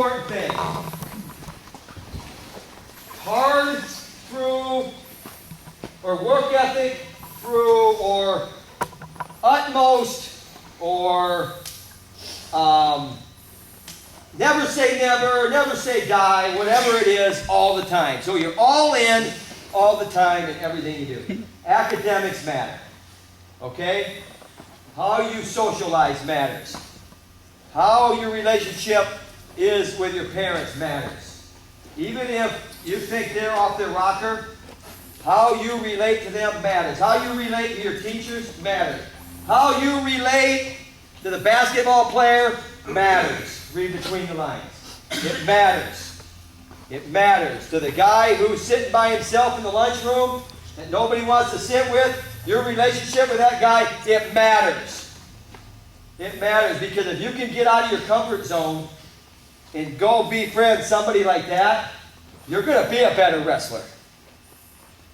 important thing. Hard through, or work ethic through, or utmost, or never say never, never say die, whatever it is, all the time. So you're all in all the time in everything you do. Academics matter. Okay? How you socialize matters. How your relationship is with your parents matters. Even if you think they're off their rocker, how you relate to them matters. How you relate to your teachers matters. How you relate to the basketball player matters. Read between the lines. It matters. It matters. To the guy who's sitting by himself in the lunchroom that nobody wants to sit with, your relationship with that guy, it matters. It matters because if you can get out of your comfort zone and go befriend somebody like that, you're going to be a better wrestler.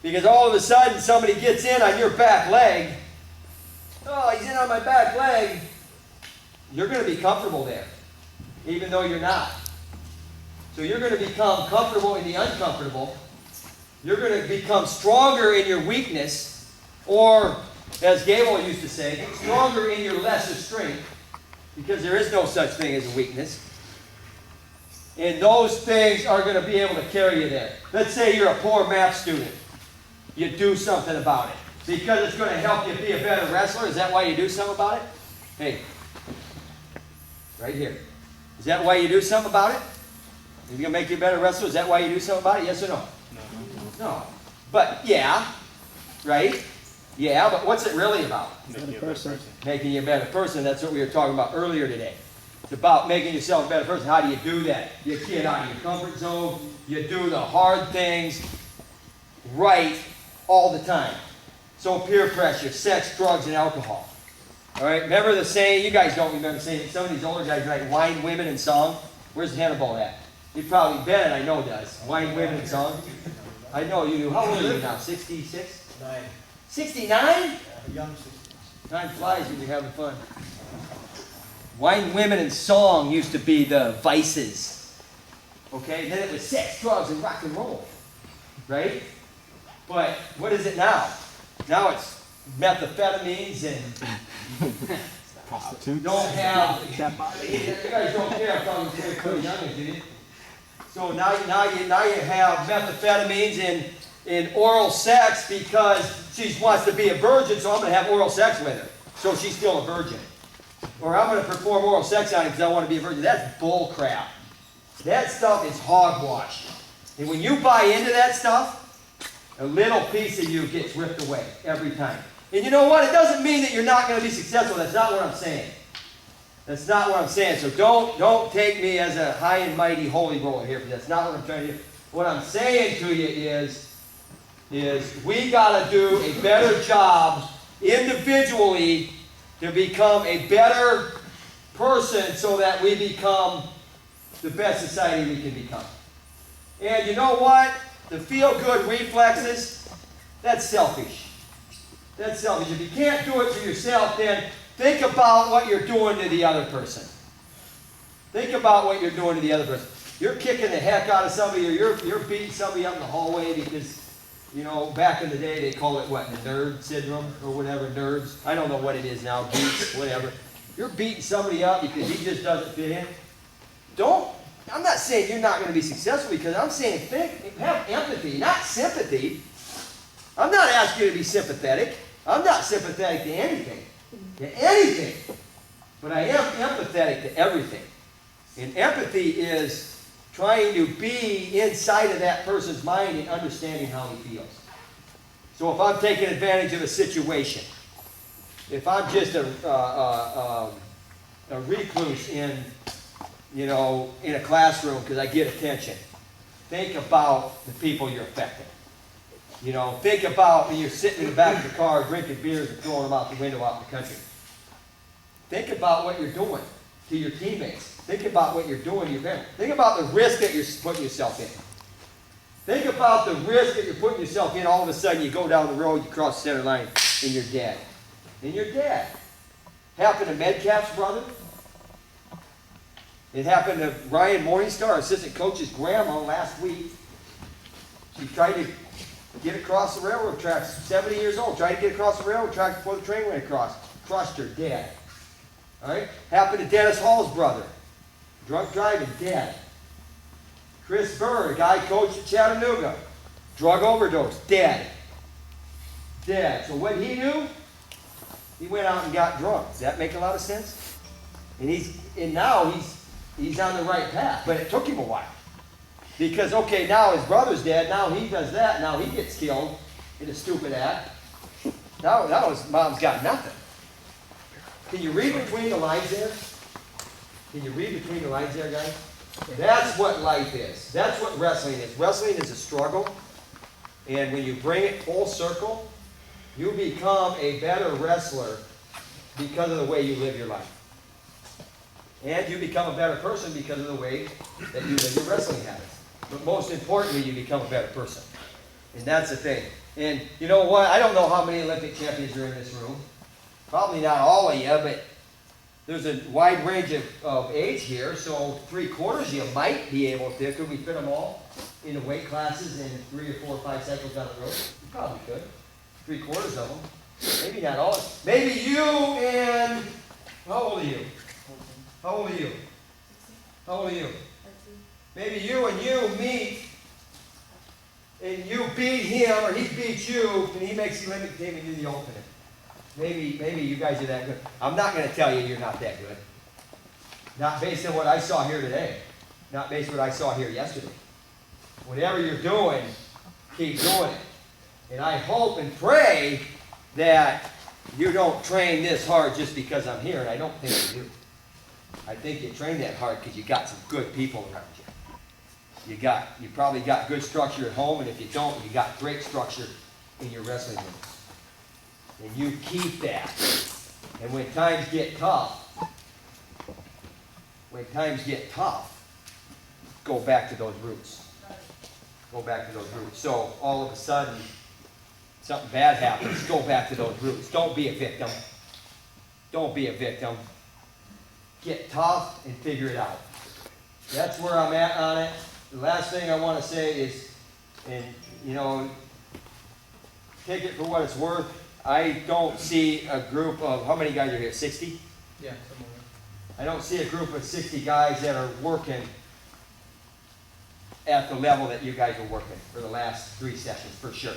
Because all of a sudden somebody gets in on your back leg. Oh, he's in on my back leg. You're going to be comfortable there, even though you're not. So you're going to become comfortable in the uncomfortable. You're going to become stronger in your weakness, or, as Gable used to say, stronger in your lesser strength, because there is no such thing as a weakness. And those things are going to be able to carry you there. Let's say you're a poor math student. You do something about it. Because it's going to help you be a better wrestler. Is that why you do something about it? Hey, right here. Is that why you do something about it? Is it going to make you a better wrestler? Is that why you do something about it? Yes or no? No. But yeah, right? Yeah, but what's it really about? Making you a better person. Making you a better person. That's what we were talking about earlier today. It's about making yourself a better person. How do you do that? You get out of your comfort zone. You do the hard things right all the time. So peer pressure, sex, drugs, and alcohol. All right, remember the saying, you guys don't remember the saying, some of these older guys like wine, women, and song. Where's Hannibal at? He probably, Ben, I know does. Wine, women, and song. I know you do. How old are you now? 66? 9. 69? Young 60s. Time flies when you're having fun. Wine, women, and song used to be the vices. Okay? And then it was sex, drugs, and rock and roll. Right? But what is it now? Now it's methamphetamines and Prostitutes. don't have. You guys don't care. I'm talking to the youngins, do you? So now you have methamphetamines in oral sex because she wants to be a virgin, so I'm going to have oral sex with her. So she's still a virgin. Or I'm going to perform oral sex on her because I want to be a virgin. That's bull crap. That stuff is hogwash. And when you buy into that stuff, a little piece of you gets ripped away every time. And you know what? It doesn't mean that you're not going to be successful. That's not what I'm saying. That's not what I'm saying. So don't take me as a high and mighty holy roller here, because that's not what I'm trying to do. What I'm saying to you is we got to do a better job individually to become a better person so that we become the best society we can become. And you know what? The feel-good reflexes, that's selfish. That's selfish. If you can't do it for yourself, then think about what you're doing to the other person. Think about what you're doing to the other person. You're kicking the heck out of somebody, or you're beating somebody up in the hallway because, you know, back in the day they called it what, the nerd syndrome or whatever, nerds. I don't know what it is now, geeks, whatever. You're beating somebody up because he just doesn't fit in. I'm not saying you're not going to be successful, because I'm saying have empathy, not sympathy. I'm not asking you to be sympathetic. I'm not sympathetic to anything. But I am empathetic to everything. And empathy is trying to be inside of that person's mind and understanding how he feels. So if I'm taking advantage of a situation, if I'm just a recluse in a classroom because I get attention, think about the people you're affecting. Think about when you're sitting in the back of the car drinking beers and throwing them out the window out in the country. Think about what you're doing to your teammates. Think about what you're doing to your family. Think about the risk that you're putting yourself in. Think about the risk that you're putting yourself in. All of a sudden you go down the road, you cross the center line, and you're dead. And you're dead. Happened to Medcap's brother? It happened to Ryan Morningstar, assistant coach's grandma, last week. She tried to get across the railroad tracks, 70 years old, tried to get across the railroad tracks before the train went across. Crushed her, dead. All right? Happened to Dennis Hall's brother. Drunk driving, dead. Chris Byrd, a guy coached at Chattanooga. Drug overdose, dead. Dead. So what he knew, he went out and got drunk. Does that make a lot of sense? And now he's on the right path, but it took him a while. Because, okay, now his brother's dead, now he does that, now he gets killed in a stupid act. Now his mom's got nothing. Can you read between the lines there? Can you read between the lines there, guys? That's what life is. That's what wrestling is. Wrestling is a struggle. And when you bring it full circle, you become a better wrestler because of the way you live your life. And you become a better person because of the way that you live your wrestling habits. But most importantly, you become a better person. And that's the thing. And you know what? I don't know how many Olympic champions are in this room. Probably not all of you, but there's a wide range of age here. So 3/4 of you might be able to. Could we fit them all into weight classes in 3 or 4 or 5 cycles down the road? You probably could. 3/4 of them. Maybe not all. Maybe you and... How old are you? How old are you? How old are you? Maybe you and you meet, and you beat him, or he beats you, and he makes the Olympic team and you're the alternate. Maybe you guys are that good. I'm not going to tell you you're not that good. Not based on what I saw here today. Not based on what I saw here yesterday. Whatever you're doing, keep doing it. And I hope and pray that you don't train this hard just because I'm here, and I don't think you do. I think you train that hard because you got some good people around you. You probably got good structure at home, and if you don't, you got great structure in your wrestling room. And you keep that. And when times get tough, go back to those roots. Go back to those roots. So all of a sudden, something bad happens, go back to those roots. Don't be a victim. Don't be a victim. Get tough and figure it out. That's where I'm at on it. The last thing I want to say is, and you know, take it for what it's worth. I don't see a group of, how many guys are here? 60? Yeah, somewhere. I don't see a group of 60 guys that are working at the level that you guys are working for the last 3 sessions, for sure.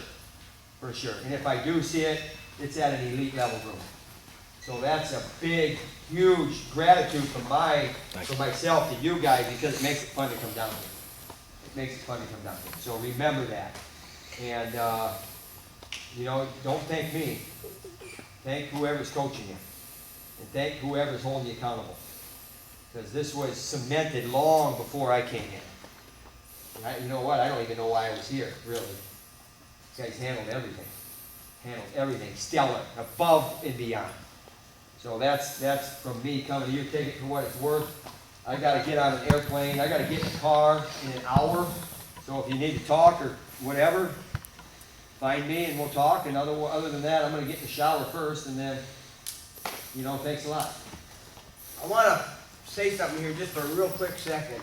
For sure. And if I do see it, it's at an elite level group. So that's a big, huge gratitude from myself to you guys, because it makes it fun to come down here. It makes it fun to come down here. So remember that. And, you know, don't thank me. Thank whoever's coaching you. And thank whoever's holding you accountable. Because this was cemented long before I came in. And you know what? I don't even know why I was here, really. You guys handled everything. Handled everything. Stellar. Above and beyond. So that's from me coming to you. Take it for what it's worth. I got to get on an airplane. I got to get in the car in an hour. So if you need to talk or whatever, find me and we'll talk. And other than that, I'm going to get in the shower first, and then, you know, thanks a lot. I want to say something here just for a real quick second.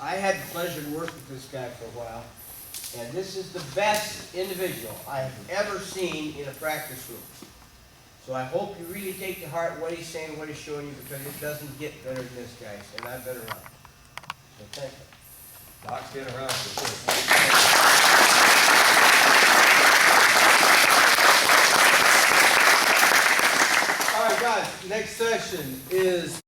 I had the pleasure to work with this guy for a while, and this is the best individual I have ever seen in a practice room. So I hope you really take to heart what he's saying, what he's showing you, because it doesn't get better than this, guys, and I've been around. So thank you. Doc's been around for sure. All right, guys, next session is